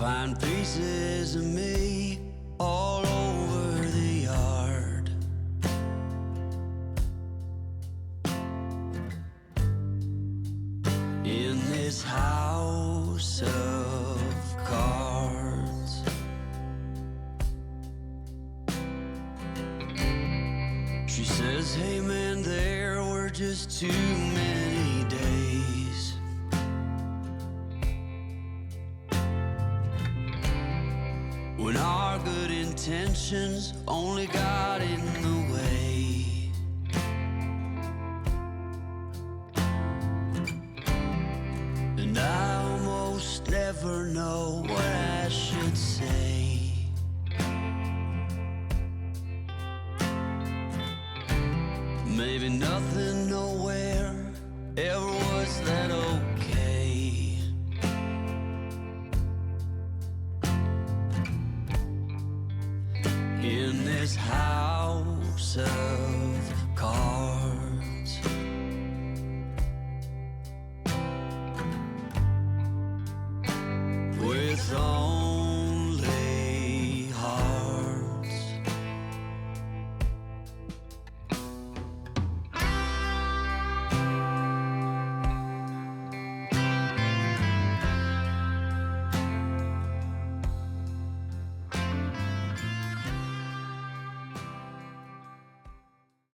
find pieces of me all over the yard. In this house of cards, she says, hey man, there were just too many days when our good intentions only got in the way. And I almost never know what I should say. Maybe nothing nowhere ever was that okay. In this house of cards, with all